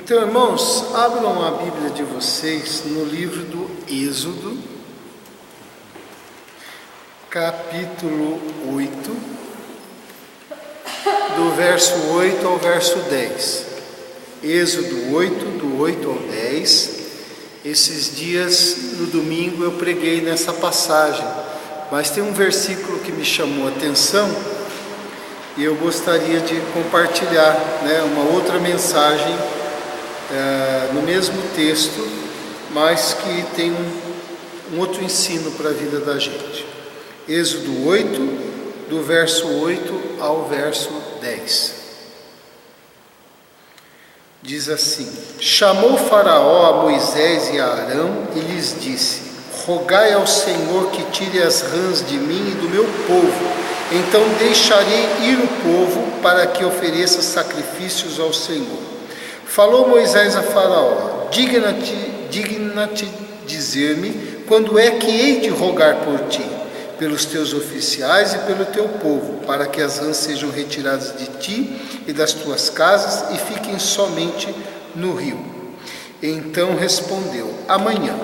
Então, irmãos, abram a Bíblia de vocês no livro do Êxodo, capítulo 8, do verso 8 ao verso 10. Êxodo 8, do 8 ao 10. Esses dias, no domingo, eu preguei nessa passagem, mas tem um versículo que me chamou a atenção e eu gostaria de compartilhar, uma outra mensagem no mesmo texto, mas que tem um outro ensino para a vida da gente. Êxodo 8, do verso 8 ao verso 10. Diz assim: Chamou Faraó a Moisés e a Arão e lhes disse: Rogai ao Senhor que tire as rãs de mim e do meu povo, então deixarei ir o povo para que ofereça sacrifícios ao Senhor. Falou Moisés a Faraó: Digna-te dizer-me quando é que hei de rogar por ti, pelos teus oficiais e pelo teu povo, para que as rãs sejam retiradas de ti e das tuas casas e fiquem somente no rio. Então respondeu: Amanhã.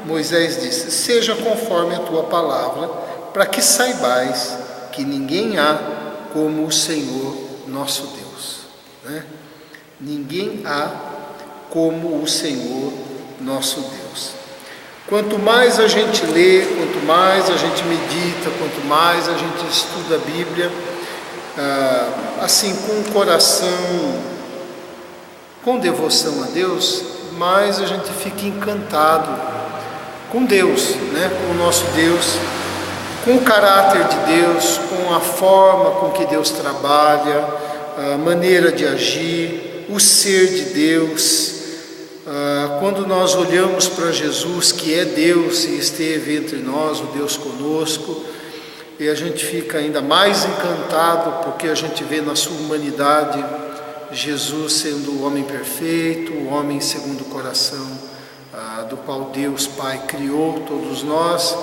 Moisés disse: Seja conforme a tua palavra, para que saibais que ninguém há como o Senhor nosso Deus. Ninguém há como o Senhor nosso Deus. Quanto mais a gente lê, quanto mais a gente medita, quanto mais a gente estuda a Bíblia, assim com o coração, com devoção a Deus, mais a gente fica encantado com Deus, com o nosso Deus, com o caráter de Deus, com a forma com que Deus trabalha, a maneira de agir, o ser de Deus. Quando nós olhamos para Jesus, que é Deus e esteve entre nós, o Deus conosco, e a gente fica ainda mais encantado porque a gente vê na sua humanidade Jesus sendo o homem perfeito, o homem segundo o coração do qual Deus Pai criou todos nós.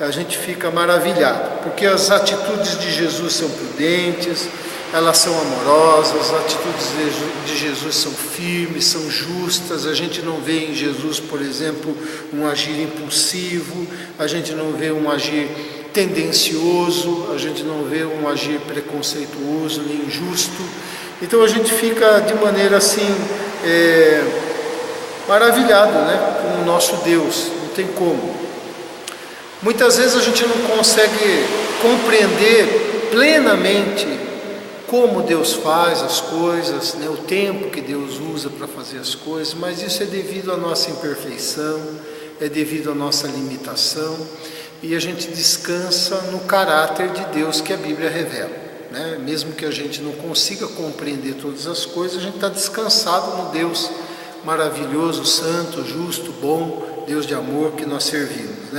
A gente fica maravilhado, porque as atitudes de Jesus são prudentes, elas são amorosas, as atitudes de Jesus são firmes, são justas. A gente não vê em Jesus, por exemplo, um agir impulsivo, a gente não vê um agir tendencioso, a gente não vê um agir preconceituoso nem injusto. Então a gente fica de maneira assim, maravilhado com o nosso Deus, não tem como. Muitas vezes a gente não consegue compreender plenamente como Deus faz as coisas, o tempo que Deus usa para fazer as coisas, mas isso é devido à nossa imperfeição, é devido à nossa limitação, e a gente descansa no caráter de Deus que a Bíblia revela. Mesmo que a gente não consiga compreender todas as coisas, a gente está descansado no Deus maravilhoso, santo, justo, bom, Deus de amor que nós servimos.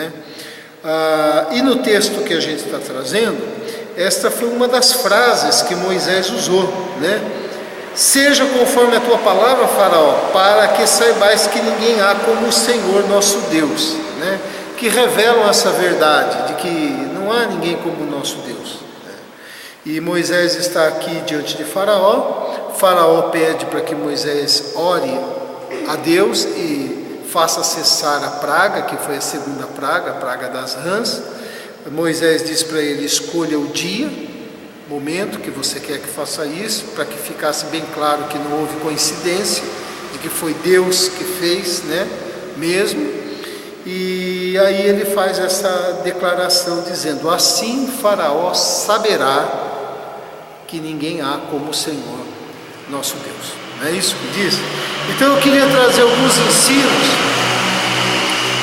E no texto que a gente está trazendo, esta foi uma das frases que Moisés usou, Seja conforme a tua palavra, Faraó, para que saibais que ninguém há como o Senhor nosso Deus, que revelam essa verdade, de que não há ninguém como o nosso Deus. E Moisés está aqui diante de Faraó. Faraó pede para que Moisés ore a Deus e faça cessar a praga, que foi a segunda praga, a praga das rãs. Moisés diz para ele: escolha o dia, momento que você quer que faça isso, para que ficasse bem claro que não houve coincidência, de que foi Deus que fez, mesmo. E aí ele faz essa declaração dizendo: assim Faraó saberá que ninguém há como o Senhor nosso Deus. Não é isso que diz? Então eu queria trazer alguns ensinos,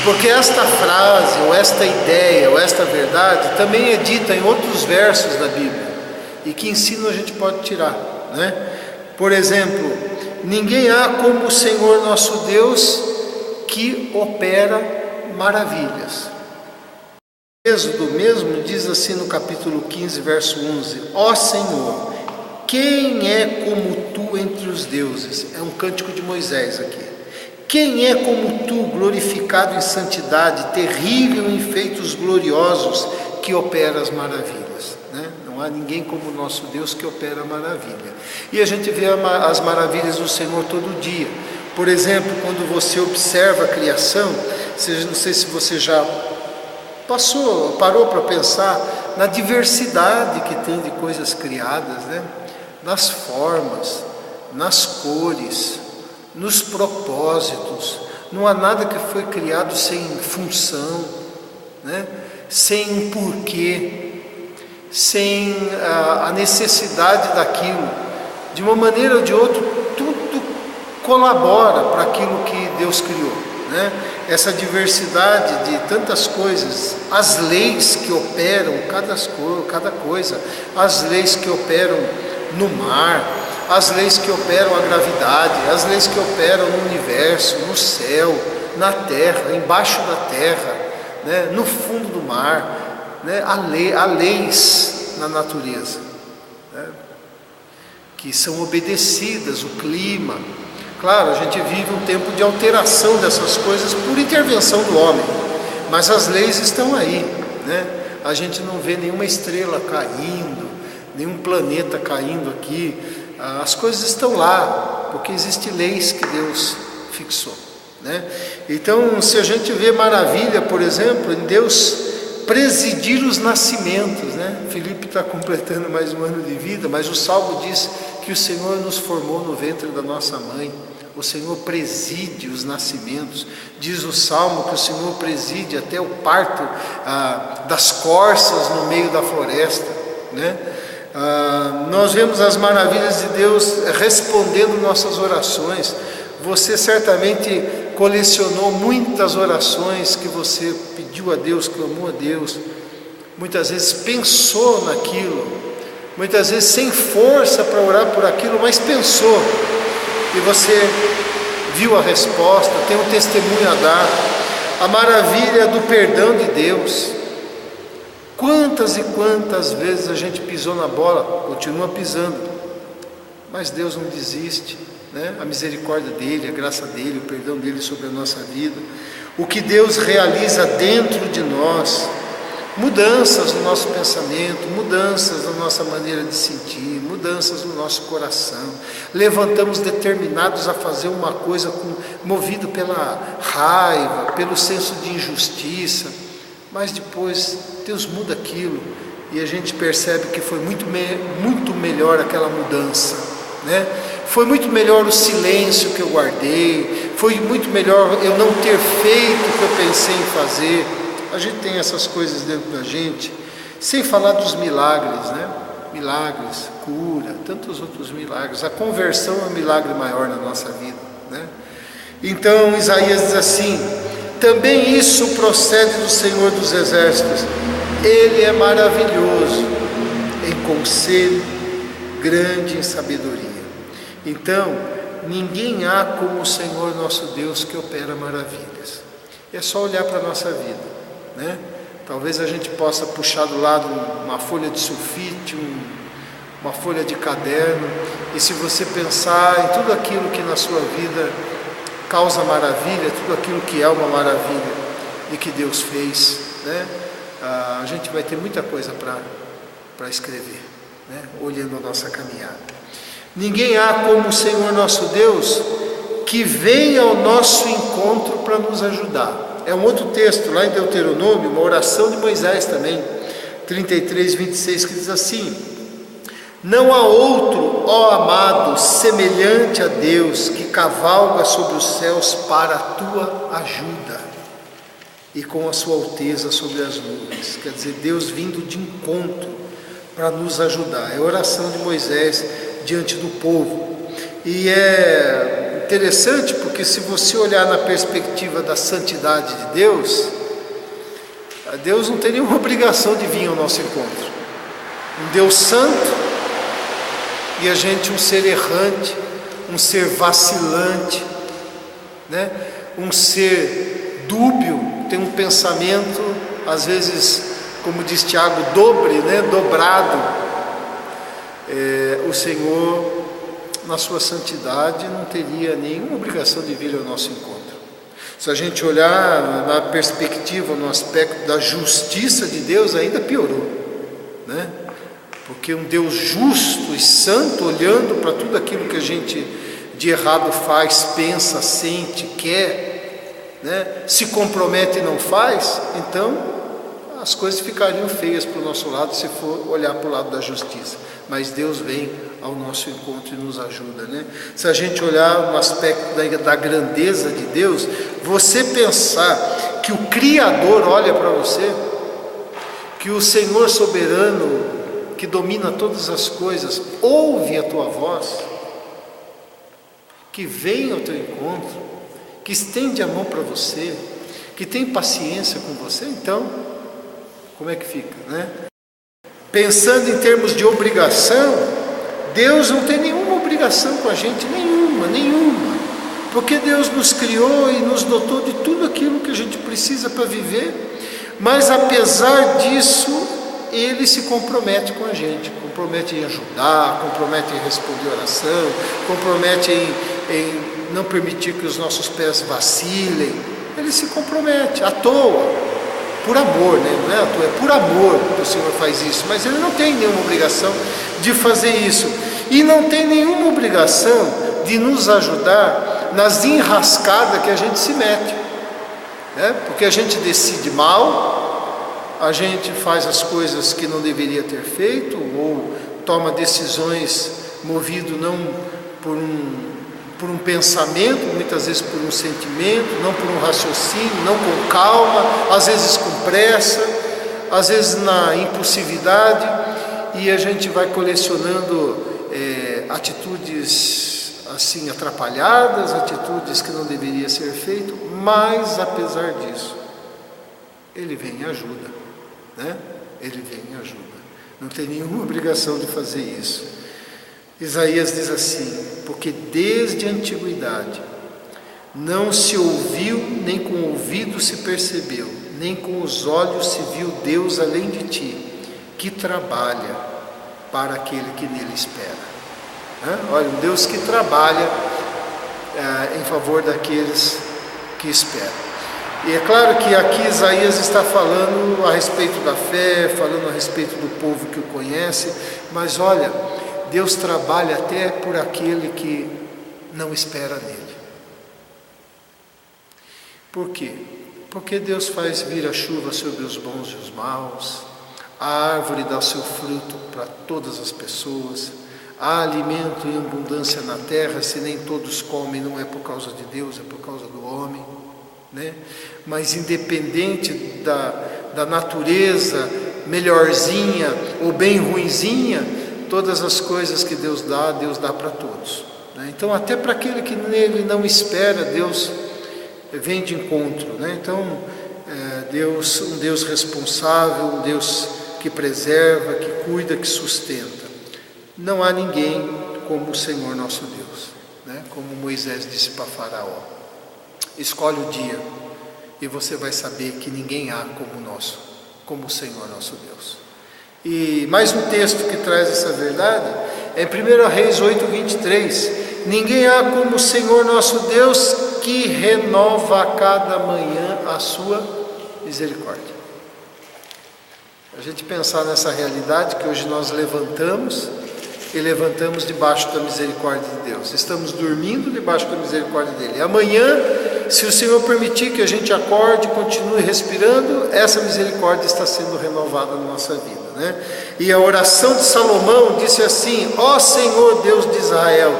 porque esta frase, ou esta ideia, ou esta verdade também é dita em outros versos da Bíblia. E que ensino a gente pode tirar, Por exemplo, ninguém há como o Senhor nosso Deus que opera maravilhas. Êxodo mesmo diz assim no capítulo 15, verso 11: Ó Senhor, quem é como tu entre os deuses? É um cântico de Moisés aqui. Quem é como tu, glorificado em santidade, terrível em feitos gloriosos, que opera as maravilhas? Não há ninguém como o nosso Deus que opera a maravilha. E a gente vê as maravilhas do Senhor todo dia. Por exemplo, quando você observa a criação, não sei se você já parou para pensar na diversidade que tem de coisas criadas, né? Nas formas, nas cores, nos propósitos. Não há nada que foi criado sem função, né? Sem um porquê, sem a necessidade daquilo. De uma maneira ou de outra, tudo colabora para aquilo que Deus criou, né? Essa diversidade de tantas coisas, as leis que operam cada coisa, as leis que operam no mar, as leis que operam a gravidade, as leis que operam no universo, no céu, na terra, embaixo da terra, né? No fundo do mar, né? Há leis na natureza, né? Que são obedecidas, o clima. Claro, a gente vive um tempo de alteração dessas coisas por intervenção do homem, mas as leis estão aí, né? A gente não vê nenhuma estrela caindo, nenhum planeta caindo aqui. As coisas estão lá, porque existem leis que Deus fixou, né? Então, se a gente vê maravilha, por exemplo, em Deus presidir os nascimentos, né? Filipe está completando mais um ano de vida, mas o Salmo diz que o Senhor nos formou no ventre da nossa mãe. O Senhor preside os nascimentos. Diz o Salmo que o Senhor preside até o parto das corças no meio da floresta, né? Nós vemos as maravilhas de Deus respondendo nossas orações. Você certamente colecionou muitas orações que você pediu a Deus, clamou a Deus. Muitas vezes pensou naquilo, muitas vezes sem força para orar por aquilo, mas pensou. E você viu a resposta, tem um testemunho a dar. A maravilha do perdão de Deus. Quantas e quantas vezes a gente pisou na bola, continua pisando, mas Deus não desiste, né? A misericórdia dEle, a graça dEle, o perdão dEle sobre a nossa vida. O que Deus realiza dentro de nós, mudanças no nosso pensamento, mudanças na nossa maneira de sentir, mudanças no nosso coração. Levantamos determinados a fazer uma coisa movido pela raiva, pelo senso de injustiça, mas depois Deus muda aquilo e a gente percebe que foi muito melhor aquela mudança, né? Foi muito melhor o silêncio que eu guardei, foi muito melhor eu não ter feito o que eu pensei em fazer. A gente tem essas coisas dentro da gente, sem falar dos milagres, né? Milagres, cura, tantos outros milagres. A conversão é um milagre maior na nossa vida, né? Então Isaías diz assim: também isso procede do Senhor dos Exércitos. Ele é maravilhoso em conselho, grande em sabedoria. Então, ninguém há como o Senhor nosso Deus que opera maravilhas. É só olhar para a nossa vida, né? Talvez a gente possa puxar do lado uma folha de sulfite, uma folha de caderno, e se você pensar em tudo aquilo que na sua vida causa maravilha, tudo aquilo que é uma maravilha e que Deus fez, né? A gente vai ter muita coisa para escrever, né? Olhando a nossa caminhada. Ninguém há como o Senhor nosso Deus, que vem ao nosso encontro para nos ajudar. É um outro texto lá em Deuteronômio, uma oração de Moisés também, 33, 26, que diz assim: não há outro, ó amado, semelhante a Deus, que cavalga sobre os céus para a tua ajuda, e com a sua alteza sobre as nuvens. Quer dizer, Deus vindo de encontro para nos ajudar. É a oração de Moisés diante do povo. E é interessante porque, se você olhar na perspectiva da santidade de Deus, Deus não tem nenhuma obrigação de vir ao nosso encontro. Um Deus santo, e a gente um ser errante, um ser vacilante, né? Um ser dúbio, tem um pensamento, às vezes, como diz Tiago, dobrado. O Senhor, na sua santidade, não teria nenhuma obrigação de vir ao nosso encontro. Se a gente olhar na perspectiva, no aspecto da justiça de Deus, ainda piorou, né? Porque um Deus justo e santo, olhando para tudo aquilo que a gente de errado faz, pensa, sente, quer, né? Se compromete e não faz, então as coisas ficariam feias para o nosso lado se for olhar para o lado da justiça. Mas Deus vem ao nosso encontro e nos ajuda, né? Se a gente olhar no aspecto da grandeza de Deus, você pensar que o Criador olha para você, que o Senhor soberano, que domina todas as coisas, ouve a tua voz, que vem ao teu encontro, que estende a mão para você, que tem paciência com você, então, como é que fica, né? Pensando em termos de obrigação, Deus não tem nenhuma obrigação com a gente, nenhuma, porque Deus nos criou e nos dotou de tudo aquilo que a gente precisa para viver, mas apesar disso, Ele se compromete com a gente, compromete em ajudar, compromete em responder oração, compromete em não permitir que os nossos pés vacilem. Ele se compromete, à toa, por amor, né? Não é à toa, é por amor que o Senhor faz isso, mas Ele não tem nenhuma obrigação de fazer isso, e não tem nenhuma obrigação de nos ajudar nas enrascadas que a gente se mete, né? Porque a gente decide mal, a gente faz as coisas que não deveria ter feito, ou toma decisões movido não por um pensamento, muitas vezes por um sentimento, não por um raciocínio, não com calma, às vezes com pressa, às vezes na impulsividade, e a gente vai colecionando atitudes assim atrapalhadas, atitudes que não deveria ser feito, mas apesar disso, Ele vem e ajuda, né? Ele vem e ajuda, não tem nenhuma obrigação de fazer isso. Isaías diz assim: porque desde a antiguidade não se ouviu, nem com o ouvido se percebeu, nem com os olhos se viu Deus além de ti, que trabalha para aquele que nele espera. Olha, um Deus que trabalha em favor daqueles que esperam. E é claro que aqui Isaías está falando a respeito da fé, falando a respeito do povo que o conhece, mas olha, Deus trabalha até por aquele que não espera nele. Por quê? Porque Deus faz vir a chuva sobre os bons e os maus, a árvore dá o seu fruto para todas as pessoas, há alimento em abundância na terra, se nem todos comem, não é por causa de Deus, é por causa do homem, né? Mas independente da natureza melhorzinha ou bem ruinzinha, todas as coisas que Deus dá para todos, né? Então até para aquele que nele não espera, Deus vem de encontro, né? Então um Deus responsável, um Deus que preserva, que cuida, que sustenta. Não há ninguém como o Senhor nosso Deus, né? Como Moisés disse para Faraó: escolhe o dia e você vai saber que ninguém há como o Senhor nosso Deus. E mais um texto que traz essa verdade é 1 Reis 8:23. Ninguém há como o Senhor nosso Deus, que renova a cada manhã a sua misericórdia. A gente pensar nessa realidade que hoje nós levantamos debaixo da misericórdia de Deus. Estamos dormindo debaixo da misericórdia dele. E amanhã, se o Senhor permitir que a gente acorde e continue respirando, essa misericórdia está sendo renovada na nossa vida, né? E a oração de Salomão disse assim: ó Senhor Deus de Israel,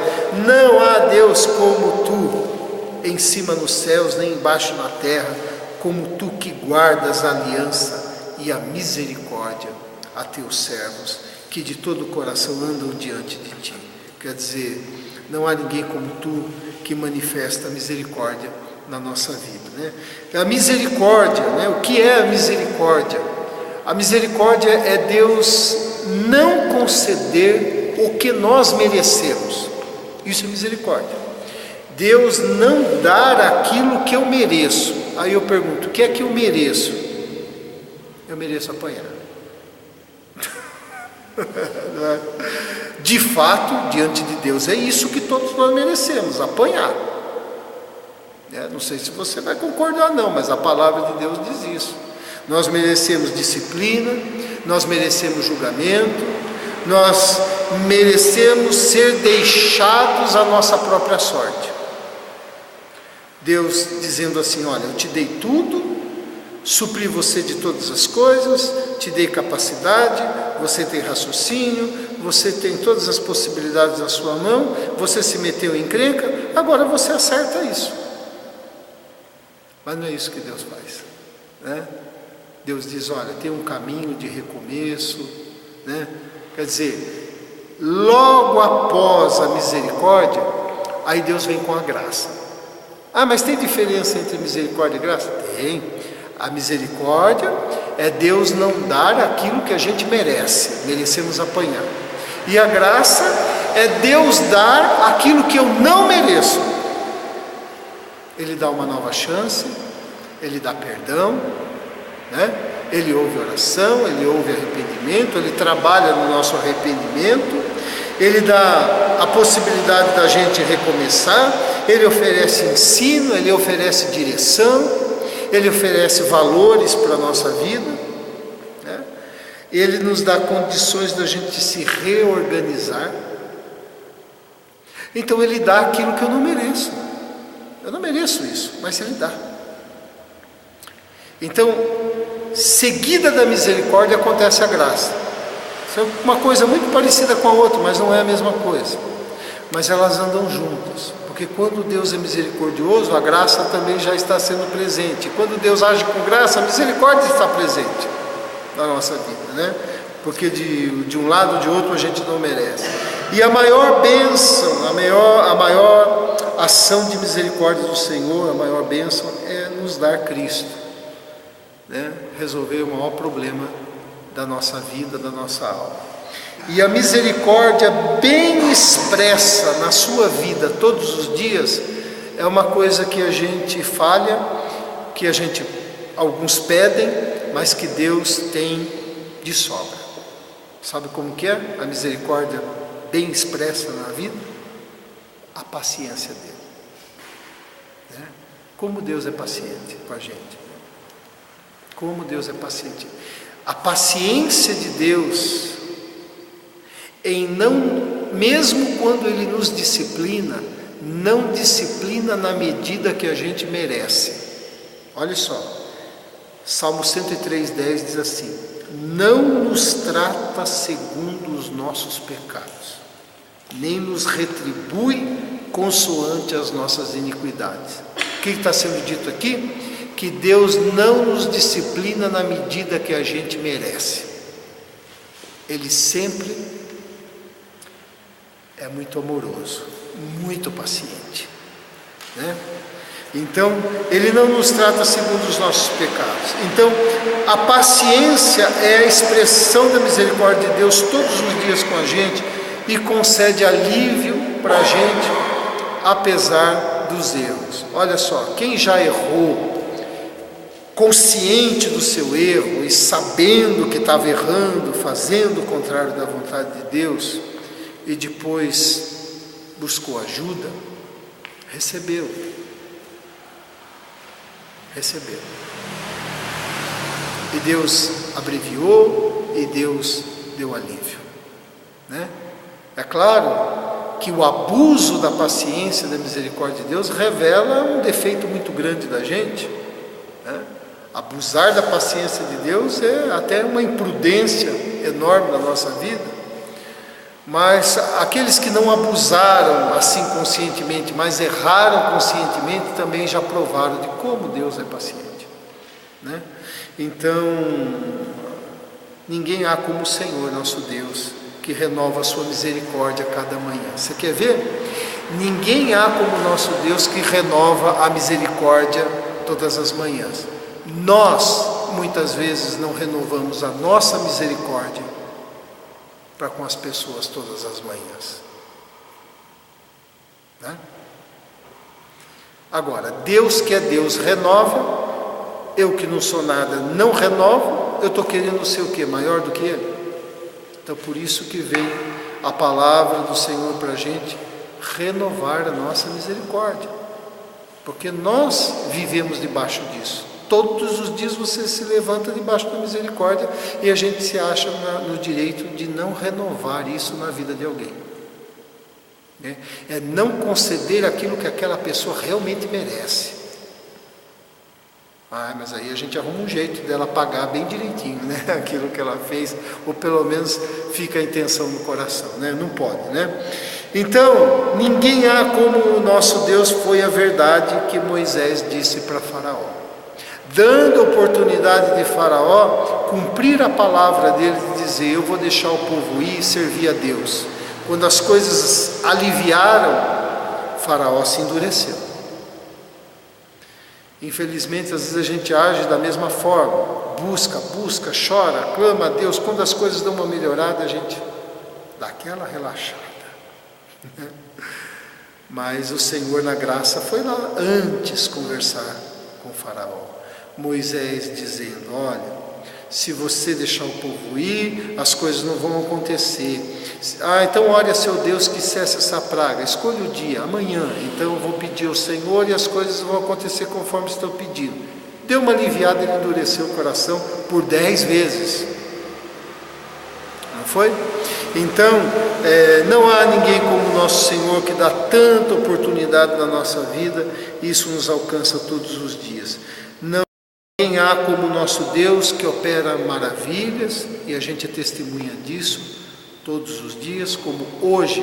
não há Deus como tu, em cima nos céus, nem embaixo na terra, como tu que guardas a aliança e a misericórdia a teus servos, que de todo o coração andam diante de ti. Quer dizer, não há ninguém como tu que manifesta a misericórdia na nossa vida, né? A misericórdia, né? O que é a misericórdia? A misericórdia é Deus não conceder o que nós merecemos. Isso é misericórdia. Deus não dar aquilo que eu mereço. Aí eu pergunto: o que é que eu mereço? Eu mereço apanhar. De fato, diante de Deus, é isso que todos nós merecemos: apanhar. Não sei se você vai concordar não, mas a palavra de Deus diz isso. Nós merecemos disciplina, nós merecemos julgamento, nós merecemos ser deixados à nossa própria sorte. Deus dizendo assim: olha, eu te dei tudo, supri você de todas as coisas, te dei capacidade, você tem raciocínio, você tem todas as possibilidades na sua mão, você se meteu em encrenca, agora você acerta isso. Mas não é isso que Deus faz, né? Deus diz: olha, tem um caminho de recomeço, né? Quer dizer, logo após a misericórdia, aí Deus vem com a graça. Ah, mas tem diferença entre misericórdia e graça? Tem. A misericórdia é Deus não dar aquilo que a gente merece, merecemos apanhar. E a graça é Deus dar aquilo que eu não mereço. Ele dá uma nova chance, Ele dá perdão, né? Ele ouve oração, Ele ouve arrependimento, Ele trabalha no nosso arrependimento, Ele dá a possibilidade da gente recomeçar, Ele oferece ensino, Ele oferece direção, Ele oferece valores para a nossa vida, né? Ele nos dá condições da gente se reorganizar. Então Ele dá aquilo que eu não mereço. Eu não mereço isso, mas Ele dá. Então, seguida da misericórdia acontece a graça. Isso é uma coisa muito parecida com a outra, mas não é a mesma coisa. Mas elas andam juntas, porque quando Deus é misericordioso, a graça também já está sendo presente. Quando Deus age com graça, a misericórdia está presente na nossa vida, né? Porque de um lado ou de outro a gente não merece. E a maior bênção, a maior ação de misericórdia do Senhor, a maior bênção é nos dar Cristo, né? Resolver o maior problema da nossa vida, da nossa alma. E a misericórdia bem expressa na sua vida todos os dias é uma coisa que a gente falha, que alguns pedem, mas que Deus tem de sobra. Sabe como que é a misericórdia bem expressa na vida? A paciência dele, né? Como Deus é paciente com a gente. Como Deus é paciente. A paciência de Deus em mesmo quando Ele nos disciplina, não disciplina na medida que a gente merece. Olha só, Salmo 103:10 diz assim: não nos trata segundo os nossos pecados, nem nos retribui consoante as nossas iniquidades. O que está sendo dito aqui? Que Deus não nos disciplina na medida que a gente merece. Ele sempre é muito amoroso, muito paciente, né? Então, Ele não nos trata segundo os nossos pecados. Então, a paciência é a expressão da misericórdia de Deus todos os dias com a gente e concede alívio para a gente, apesar dos erros. Olha só, quem já errou, consciente do seu erro e sabendo que estava errando, fazendo o contrário da vontade de Deus, e depois buscou ajuda, recebeu. E Deus abreviou e Deus deu alívio, né? É claro que o abuso da paciência, da misericórdia de Deus revela um defeito muito grande da gente, né? Abusar da paciência de Deus é até uma imprudência enorme na nossa vida. Mas aqueles que não abusaram assim conscientemente, mas erraram conscientemente, também já provaram de como Deus é paciente, né? Então, ninguém há como o Senhor nosso Deus, que renova a sua misericórdia a cada manhã. Você quer ver? Ninguém há como o nosso Deus que renova a misericórdia todas as manhãs. Nós, muitas vezes, não renovamos a nossa misericórdia para com as pessoas todas as manhãs, né? Agora, Deus que é Deus renova, eu que não sou nada não renovo, eu estou querendo ser o quê? Maior do que Ele? Então por isso que vem a palavra do Senhor para a gente renovar a nossa misericórdia, porque nós vivemos debaixo disso. Todos os dias você se levanta debaixo da misericórdia e a gente se acha no direito de não renovar isso na vida de alguém. É não conceder aquilo que aquela pessoa realmente merece. Mas aí a gente arruma um jeito dela pagar bem direitinho, né? Aquilo que ela fez, ou pelo menos fica a intenção no coração, né? Não pode, né? Então, ninguém há como o nosso Deus, foi a verdade que Moisés disse para Faraó, dando oportunidade de Faraó cumprir a palavra dele de dizer: eu vou deixar o povo ir e servir a Deus. Quando as coisas aliviaram, Faraó se endureceu. Infelizmente, às vezes a gente age da mesma forma, busca, chora, clama a Deus. Quando as coisas dão uma melhorada, a gente dá aquela relaxada. Mas o Senhor, na graça, foi lá antes conversar com o Faraó. Moisés dizendo: olha, se você deixar o povo ir, as coisas não vão acontecer. Então ore a seu Deus que cesse essa praga. Escolha o dia, amanhã. Então eu vou pedir ao Senhor e as coisas vão acontecer conforme estou pedindo. Deu uma aliviada, ele endureceu o coração por 10 vezes. Não foi? Então, não há ninguém como o nosso Senhor, que dá tanta oportunidade na nossa vida. Isso nos alcança todos os dias. Ninguém há como o nosso Deus, que opera maravilhas, e a gente é testemunha disso todos os dias, como hoje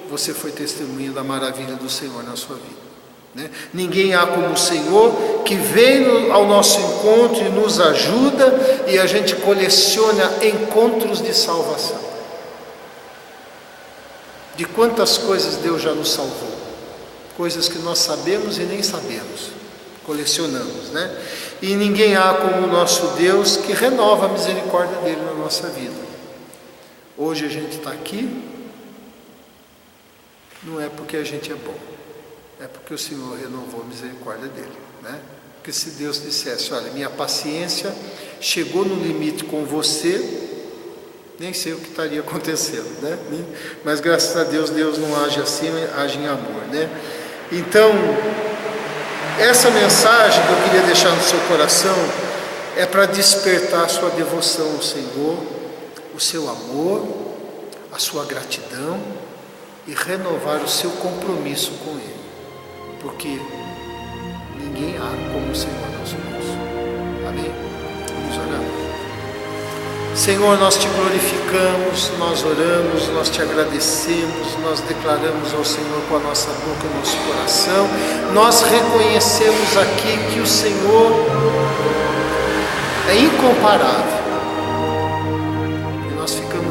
você foi testemunha da maravilha do Senhor na sua vida, né? Ninguém há como o Senhor, que vem ao nosso encontro e nos ajuda, e a gente coleciona encontros de salvação. De quantas coisas Deus já nos salvou, coisas que nós sabemos e nem sabemos, colecionamos, né? E ninguém há como o nosso Deus, que renova a misericórdia dele na nossa vida. Hoje a gente está aqui, não é porque a gente é bom, é porque o Senhor renovou a misericórdia dele, né? Porque se Deus dissesse: olha, minha paciência chegou no limite com você, nem sei o que estaria acontecendo, né? Mas graças a Deus, Deus não age assim, age em amor, né? Então, essa mensagem que eu queria deixar no seu coração é para despertar a sua devoção ao Senhor, o seu amor, a sua gratidão e renovar o seu compromisso com Ele, porque ninguém há como o Senhor nosso Deus. Amém? Vamos orar. Senhor, nós te glorificamos, nós oramos, nós te agradecemos, nós declaramos ao Senhor com a nossa boca e nosso coração, nós reconhecemos aqui que o Senhor é incomparável.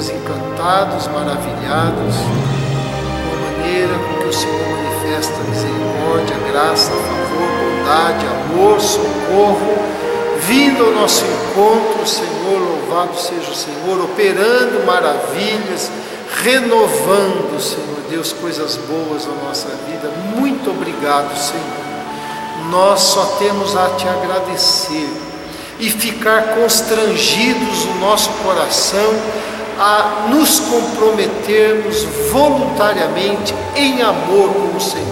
Encantados, maravilhados com a maneira com que o Senhor manifesta misericórdia, graça, favor, bondade, amor, socorro, vindo ao nosso encontro, Senhor, louvado seja o Senhor, operando maravilhas, renovando, Senhor Deus, coisas boas na nossa vida. Muito obrigado, Senhor. Nós só temos a te agradecer e ficar constrangidos no nosso coração a nos comprometermos voluntariamente em amor com o Senhor,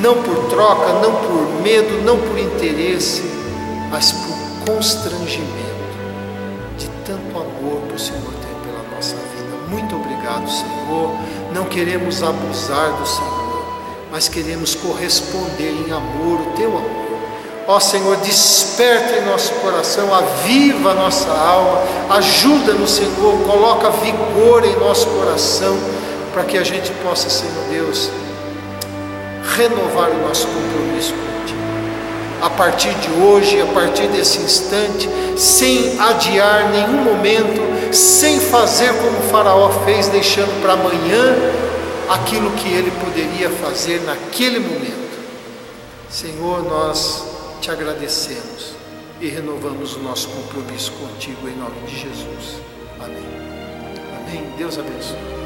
não por troca, não por medo, não por interesse, mas por constrangimento de tanto amor que o Senhor tem pela nossa vida. Muito obrigado, Senhor. Não queremos abusar do Senhor, mas queremos corresponder em amor o teu amor. Ó Senhor, desperta em nosso coração, aviva a nossa alma, ajuda-nos, Senhor, coloca vigor em nosso coração, para que a gente possa, Senhor Deus, renovar o nosso compromisso contigo. A partir de hoje, a partir desse instante, sem adiar nenhum momento, sem fazer como o Faraó fez, deixando para amanhã aquilo que ele poderia fazer naquele momento. Senhor, nós te agradecemos e renovamos o nosso compromisso contigo em nome de Jesus. Amém. Amém. Deus abençoe.